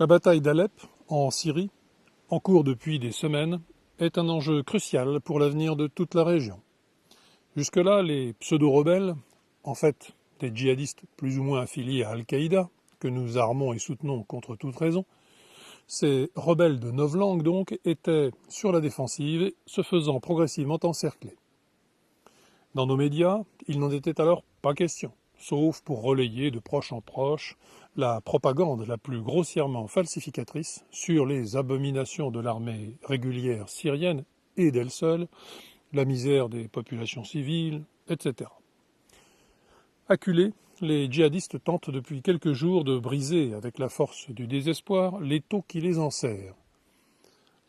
La bataille d'Alep, en Syrie, en cours depuis des semaines, est un enjeu crucial pour l'avenir de toute la région. Jusque-là, les pseudo-rebelles, en fait des djihadistes plus ou moins affiliés à Al-Qaïda, que nous armons et soutenons contre toute raison, ces rebelles de novlangue donc étaient sur la défensive, se faisant progressivement encercler. Dans nos médias, il n'en était alors pas question, sauf pour relayer de proche en proche la propagande la plus grossièrement falsificatrice sur les abominations de l'armée régulière syrienne et d'elle seule, la misère des populations civiles, etc. Acculés, les djihadistes tentent depuis quelques jours de briser, avec la force du désespoir, l'étau qui les enserre.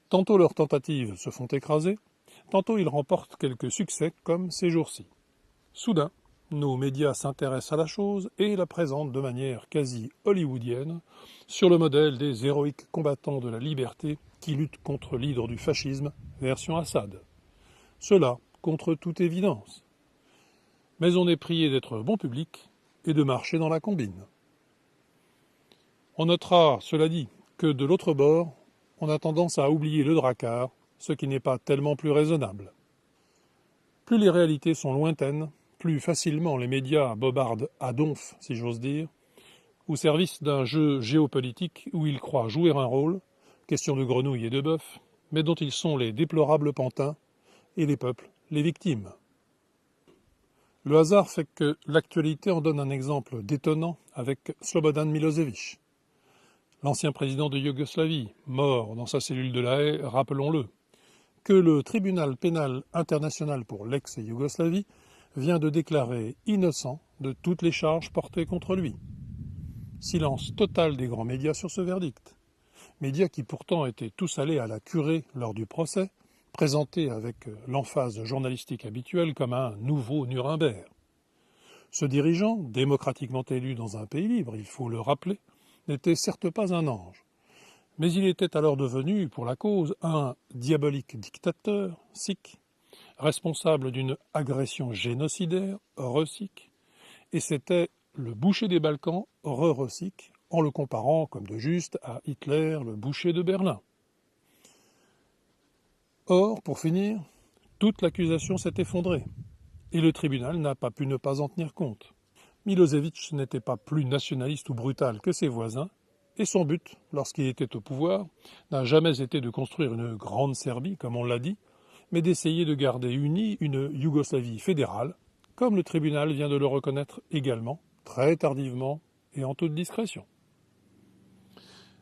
Tantôt leurs tentatives se font écraser, tantôt ils remportent quelques succès comme ces jours-ci. Soudain, nos médias s'intéressent à la chose et la présentent de manière quasi hollywoodienne, sur le modèle des héroïques combattants de la liberté qui luttent contre l'hydre du fascisme, version Assad. Cela, contre toute évidence. Mais on est prié d'être bon public et de marcher dans la combine. On notera, cela dit, que de l'autre bord, on a tendance à oublier le dracard, ce qui n'est pas tellement plus raisonnable. Plus les réalités sont lointaines, plus facilement les médias bobardent à donf, si j'ose dire, au service d'un jeu géopolitique où ils croient jouer un rôle, question de grenouilles et de bœufs, mais dont ils sont les déplorables pantins, et les peuples les victimes. Le hasard fait que l'actualité en donne un exemple détonnant avec Slobodan Milosevic. L'ancien président de Yougoslavie, mort dans sa cellule de La Haye, rappelons-le, que le tribunal pénal international pour l'ex-Yougoslavie vient de déclarer innocent de toutes les charges portées contre lui. Silence total des grands médias sur ce verdict. Médias qui pourtant étaient tous allés à la curée lors du procès, présentés avec l'emphase journalistique habituelle comme un nouveau Nuremberg. Ce dirigeant, démocratiquement élu dans un pays libre, il faut le rappeler, n'était certes pas un ange, mais il était alors devenu, pour la cause, un diabolique dictateur, sikh, responsable d'une agression génocidaire, re-sikh, et c'était le boucher des Balkans, re-sikh, en le comparant, comme de juste, à Hitler, le boucher de Berlin. Or, pour finir, toute l'accusation s'est effondrée, et le tribunal n'a pas pu ne pas en tenir compte. Milosevic n'était pas plus nationaliste ou brutal que ses voisins, et son but, lorsqu'il était au pouvoir, n'a jamais été de construire une grande Serbie, comme on l'a dit, mais d'essayer de garder unie une Yougoslavie fédérale, comme le tribunal vient de le reconnaître également, très tardivement et en toute discrétion.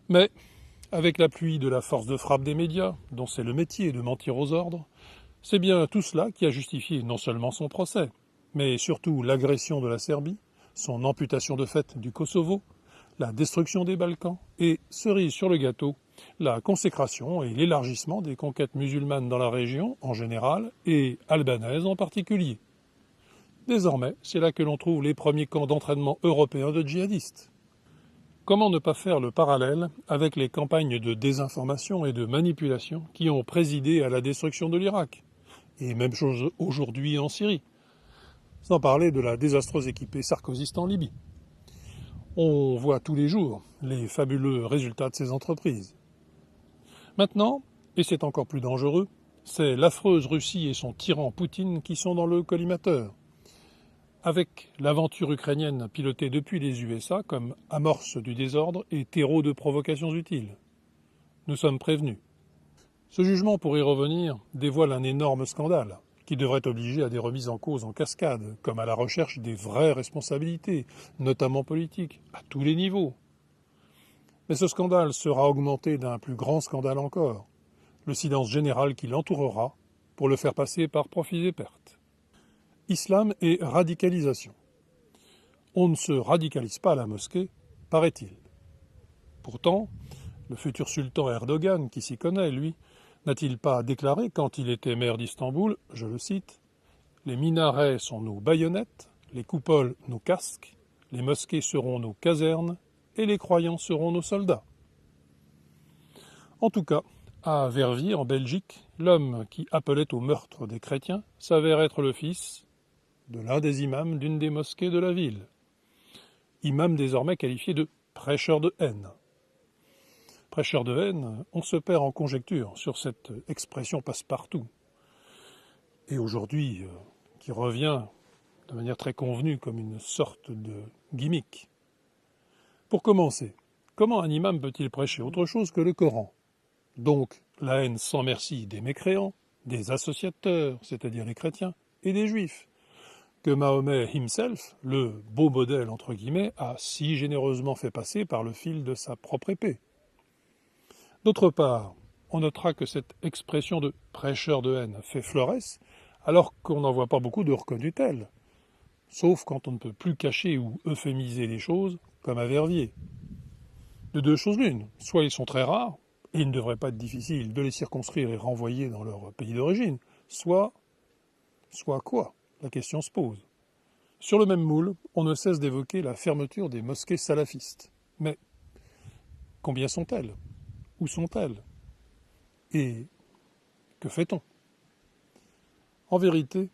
Mais, avec l'appui de la force de frappe des médias, dont c'est le métier de mentir aux ordres, c'est bien tout cela qui a justifié non seulement son procès, mais surtout l'agression de la Serbie, son amputation de fait du Kosovo, la destruction des Balkans et, cerise sur le gâteau, la consécration et l'élargissement des conquêtes musulmanes dans la région en général et albanaises en particulier. Désormais, c'est là que l'on trouve les premiers camps d'entraînement européens de djihadistes. Comment ne pas faire le parallèle avec les campagnes de désinformation et de manipulation qui ont présidé à la destruction de l'Irak, et même chose aujourd'hui en Syrie, sans parler de la désastreuse équipée sarkozyste en Libye. On voit tous les jours les fabuleux résultats de ces entreprises. Maintenant, et c'est encore plus dangereux, c'est l'affreuse Russie et son tyran Poutine qui sont dans le collimateur, avec l'aventure ukrainienne pilotée depuis les USA comme amorce du désordre et terreau de provocations utiles. Nous sommes prévenus. Ce jugement, pour y revenir, dévoile un énorme scandale qui devrait obliger à des remises en cause en cascade, comme à la recherche des vraies responsabilités, notamment politiques, à tous les niveaux. Mais ce scandale sera augmenté d'un plus grand scandale encore, le silence général qui l'entourera pour le faire passer par profits et pertes. Islam et radicalisation. On ne se radicalise pas à la mosquée, paraît-il. Pourtant, le futur sultan Erdogan, qui s'y connaît, lui, n'a-t-il pas déclaré, quand il était maire d'Istanbul, je le cite, « Les minarets sont nos baïonnettes, les coupoles nos casques, les mosquées seront nos casernes, et les croyants seront nos soldats. » En tout cas, À Verviers, en Belgique, l'homme qui appelait au meurtre des chrétiens s'avère être le fils de l'un des imams d'une des mosquées de la ville. Imam désormais qualifié de prêcheur de haine. Prêcheur de haine, on se perd en conjecture sur cette expression passe-partout. Et aujourd'hui, qui revient de manière très convenue comme une sorte de gimmick. Pour commencer, comment un imam peut-il prêcher autre chose que le Coran? Donc la haine sans merci des mécréants, des associateurs, c'est-à-dire les chrétiens, et des juifs, que Mahomet himself, le beau modèle entre guillemets, a si généreusement fait passer par le fil de sa propre épée. D'autre part, on notera que cette expression de prêcheur de haine fait florès, alors qu'on n'en voit pas beaucoup de reconnus tels, sauf quand on ne peut plus cacher ou euphémiser les choses, comme à Verviers. De deux choses l'une, soit ils sont très rares, et il ne devrait pas être difficile de les circonscrire et renvoyer dans leur pays d'origine, soit quoi? La question se pose. Sur le même moule, on ne cesse d'évoquer la fermeture des mosquées salafistes. Mais combien sont-elles? Où sont-elles? Et que fait-on? En vérité,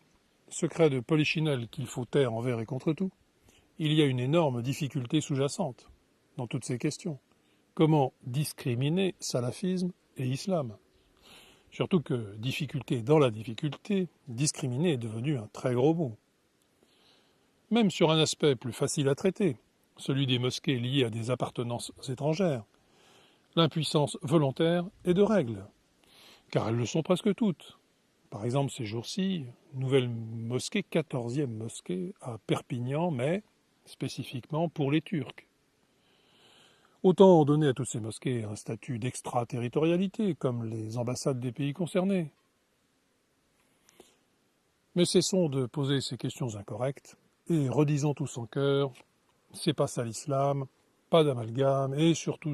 secret de polichinelle qu'il faut taire envers et contre tout, il y a une énorme difficulté sous-jacente dans toutes ces questions. Comment discriminer salafisme et islam? Surtout que difficulté dans la difficulté, discriminer est devenu un très gros mot. Même sur un aspect plus facile à traiter, celui des mosquées liées à des appartenances étrangères, l'impuissance volontaire est de règle, car elles le sont presque toutes. Par exemple, ces jours-ci, nouvelle mosquée, 14e mosquée à Perpignan, mais spécifiquement pour les Turcs. Autant donner à toutes ces mosquées un statut d'extraterritorialité, comme les ambassades des pays concernés. Mais cessons de poser ces questions incorrectes et redisons tous en chœur, c'est pas ça l'islam, pas d'amalgame, et surtout,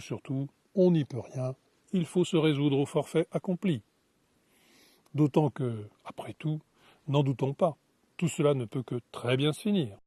on n'y peut rien, il faut se résoudre au forfait accompli. D'autant que, après tout, n'en doutons pas, tout cela ne peut que très bien se finir.